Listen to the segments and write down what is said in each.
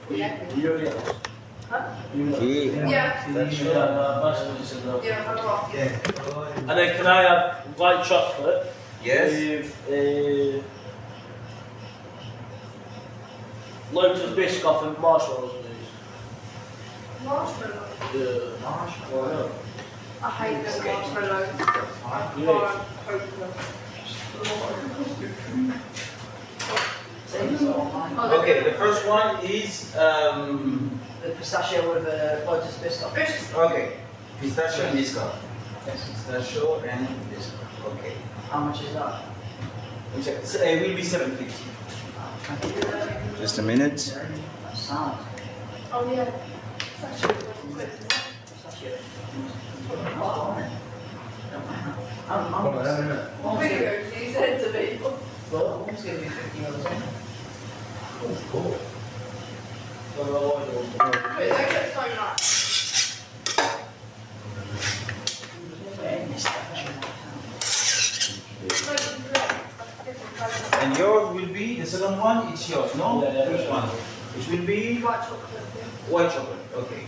Yeah. And then can I have white chocolate? Yes. With loads of biscoff and marshmallows, please. Marshmallow. Yeah. Marshmallow. I hate the marshmallow. I can't cope with Okay, the first one is The pistachio with loads of biscuit. okay, pistachio and biscuit. Pistachio and biscuit. Okay. How much is that? It will be 750. Just a minute. That sounds. Oh yeah. Pistachio. Videos you send to me. Well, almost going to be 50 euros. Oh, cool. Wait, I get so much. And yours will be, the second one, it's yours, no? Yeah. Which one? It will be White chocolate. white chocolate, okay.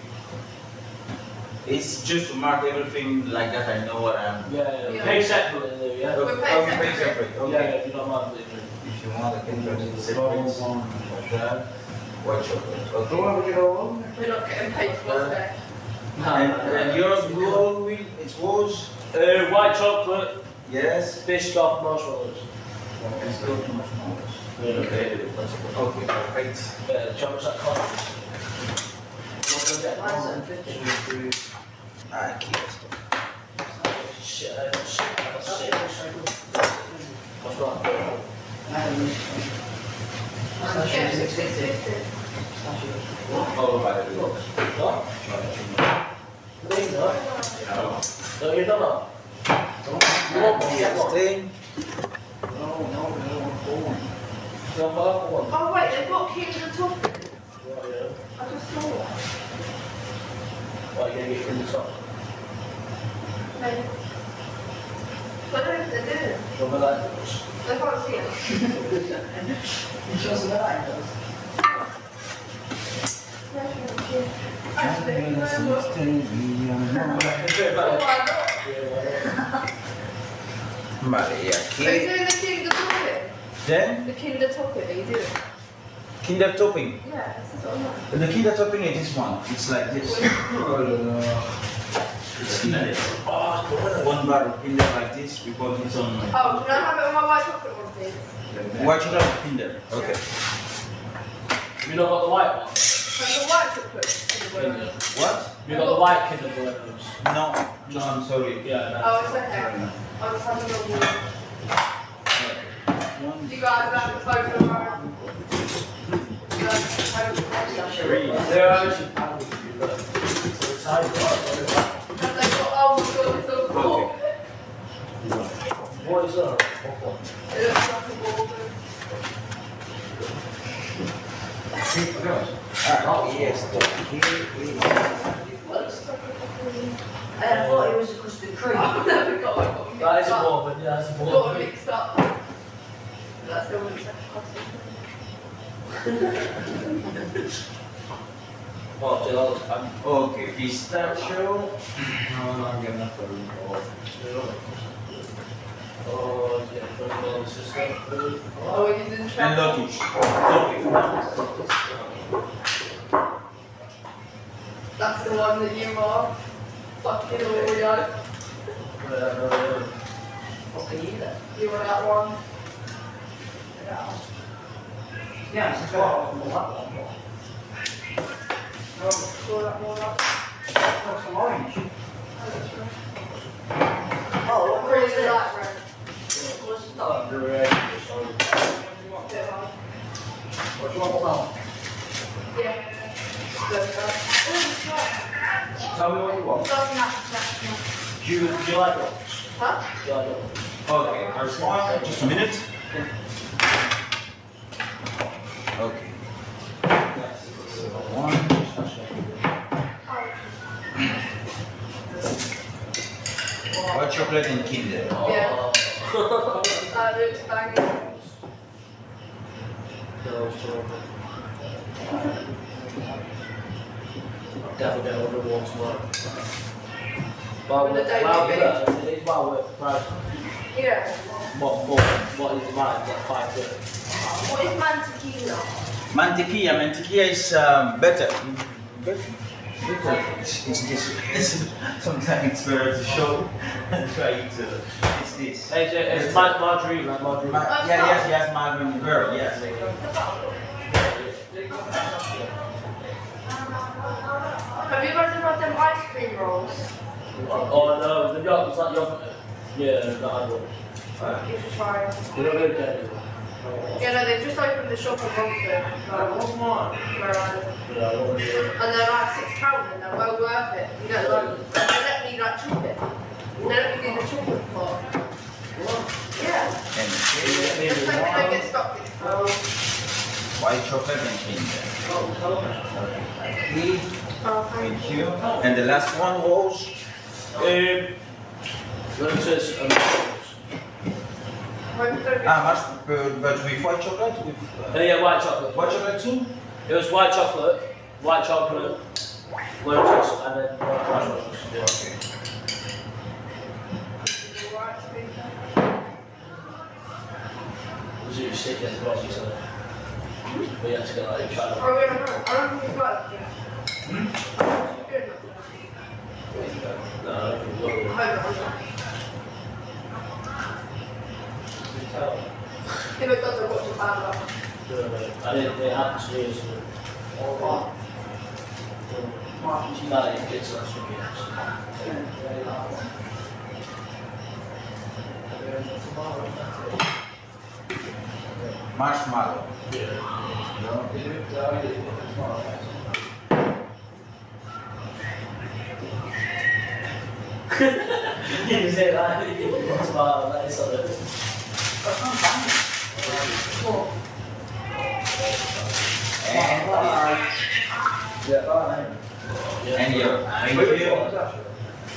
It's just to mark everything like that, I know what I'm... Yeah. Pay separately, yeah. Oh, we pay separate, okay. Yeah, if you don't mind, please. If you want, I can put it separate. Like that. White chocolate, okay. We're not getting paid for that. And yours will, it was? White chocolate, Yes. biscoff, marshmallows. Okay, perfect. Chocolate's at cost. Mine's at 50. Ah, Quieres. Shit, That's What's that? Pistachio Yeah, 650. 650. Oh, by the way. What? Leave that. No, you don't know. You want one? Get one. You want one? Oh wait, they've got Kinder topping. Right, yeah. I just saw that. What, you gonna get from the top? Maybe. But I don't know if they're doing. What about that? I can't see it. It shows the line, does. Actually, oh Vale, y Are you aquí. doing the Kinder topping? Then, The Kinder topping, are you doing? Kinder topping. Yeah, this is on The Kinder topping is this one. It's like this. It's Kinder. One bar of Kinder like this because it's on Oh, can I have it on my white chocolate one, please? white chocolate Kinder. Okay. You not got the white one? Have the white chocolate. Kinder. What? You got the white Kinder Buenos? No, I'm sorry. Yeah, no. Oh, it's okay. I was having a walk. You guys have the photo around. You guys have the photo. They're actually pounding you, but it's tight. And they got, oh my god, it's so cool. What is that? It looks like a ball. Ah, yes. I thought it was a custard cream. I've never got one. That is a ball, but yeah, that's a Got ball. it mixed up. That's the one that's Oh, do you like that? Okay, pistachio. Oh, yeah, for the system. Oh, we didn't And try. lotus. That's the one that you are. Fucking Oreo. What can you eat then? You want that one? Yeah, it's a thought of that one. Pour that one up. What's some orange? Oh, Oh, what what colour is is it? that, Red? What's that? Bit of What do you want now? Yeah. Tell me what you want. Do you like rocks? Huh? Do you like rocks? Okay, first one. Just a minute. Okay. One. Hot chocolate and Kinder. Yeah. That looks banging. definitely get another one tomorrow. On the day well, we yeah, it's well worth the price. Yeah. What is the mind? Like 5 What is mantequilla? Mantequilla is better. It's sometimes it's better to show and try to. It's this. It's margarine, like margarine. Yes, margarine girl, yes. Have you guys ever had them ice cream rolls? Oh no, the yogurt, it's like yogurt. Yeah, that I will. You should try them. They're not really good. Yeah, no, they've just opened the shop in Blanco. Where I live. Yeah, I want to. And they're like £6 and they're well worth it. You get like, they let me like chop it. They let me do the chocolate part. Yeah. Just hope they don't get stuck this time. White chocolate and ginger. Okay. Thank you. And the last one was Dulces and nuestros. but with white chocolate with Yeah, white chocolate. white chocolate too. It was white chocolate, lotus, and then marshmallows. Yeah. Okay. Was it just stick it at the bottom, so but yeah, to get like a child. Oh, yeah, no, I don't think it's like that. Good. No, I don't think it will. If it doesn't, what's the bad about it? I didn't, they had to use the. She's not even kids last week. Marshmallow. You say that, what's about that? It's on it. And your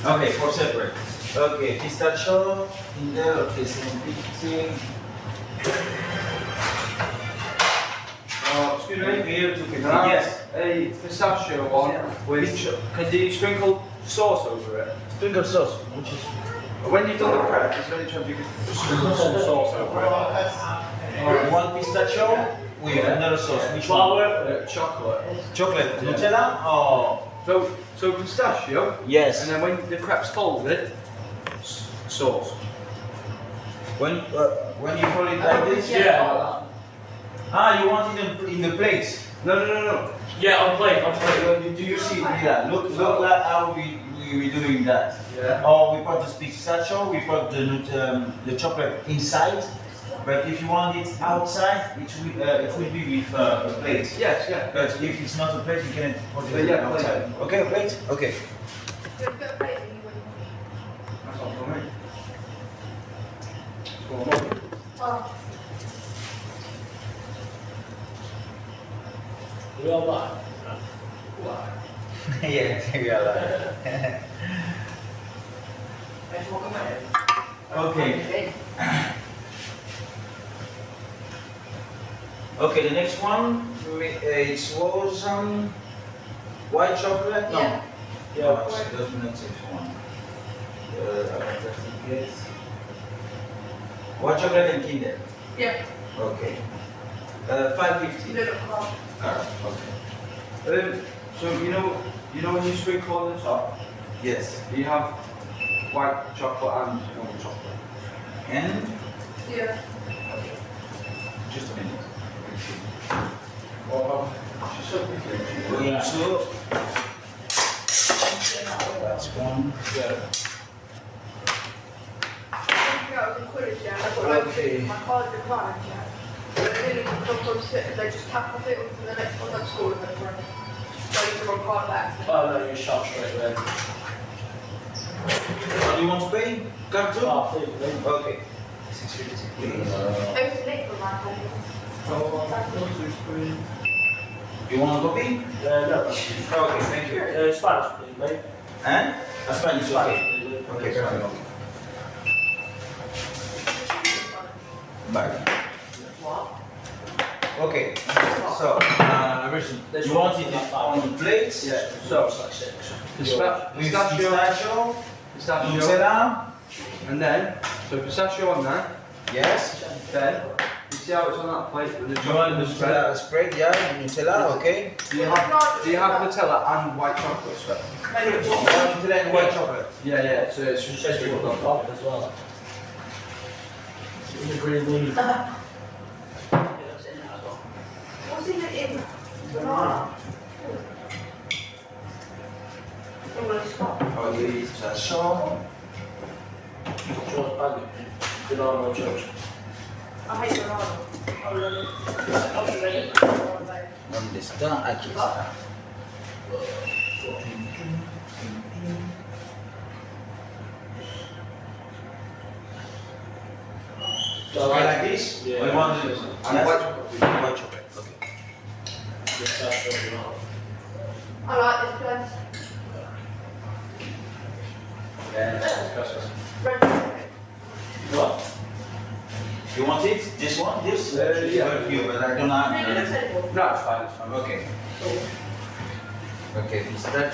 okay, for separate. Okay, pistachio in there. Okay, 750. Excuse me? Here, 250. Can I Yes. have a pistachio one with, can you sprinkle sauce over it? Sprinkle sauce, which is When you've done the crepe, is there any chance you could sprinkle some sauce over it? one pistachio with another sauce. Which Well one? worth it. Chocolate. Chocolate, Nutella or So pistachio, yes. and then when the crepe's folded, sauce. When you fold it like this. Yeah. Ah, you want it in the plate. No. Yeah, on plate, on plate. Do you see? Yeah. Look like how we doing that. Yeah. Or we put the pistachio, we put the chocolate inside. But if you want it outside, it will be with a plate. Yes, yeah. But if it's not a plate, you can put it Yeah, outside. plate. Okay, a plate. Okay. Just get a plate and you win. That's not for me. It's for mum. Oh. We all like. Yeah, we are okay. Okay, the next one it was white chocolate. No. Yeah. Yeah, it doesn't make sense one. I think yes. White chocolate and Kinder. Yeah. Okay. 550. Little car. Okay. So you know when you sprinkle on the top, Yes. you have white chocolate and normal chocolate. And Yeah. just a minute. Oh, she's so confused. Going to. That's one. Yeah. I was in college, yeah. I got Okay. my card declined, yeah. But they didn't even come sit, they just tap off it onto the next one at school and then run. So I used the wrong card back. Oh no, you shot straight away. Do you want to pay? Card too? Oh, please, Okay. 650, please. I was late for my card. You want a copy? no. Okay, thank you. Spanish, please, mate. And? Spanish, okay. Spanish, please. Okay, perfect. Bye. What? Okay, so version. You want it on the plates? Yeah. So It's like 6. With pistachio, pistachio, pistachio, Nutella. and then so pistachio on there. Yes. Then you see how it's on that plate with the You want chocolate the spread. spread? Yeah, Nutella. Okay. Do you have Nutella and white chocolate spread? Nutella and white chocolate. Yeah, yeah. So it's just Says you on got as well. In the green leaf. Yeah, that's in there as well. What's in it in? Banana. I'm gonna stop. Okay, pistachio. Choose banana. Banana or choose. I hate banana. ¿Dónde está? Aquí está. So like this? Yeah. We want this. And white chocolate. White chocolate. Okay. Pistachio banana. I like this place. Yeah, it's disgusting. Red chocolate. What? You want it? This one? This? Yeah. For you, but I don't Make it have. a table. No, it's fine. It's fine. Okay. Okay, pistachio.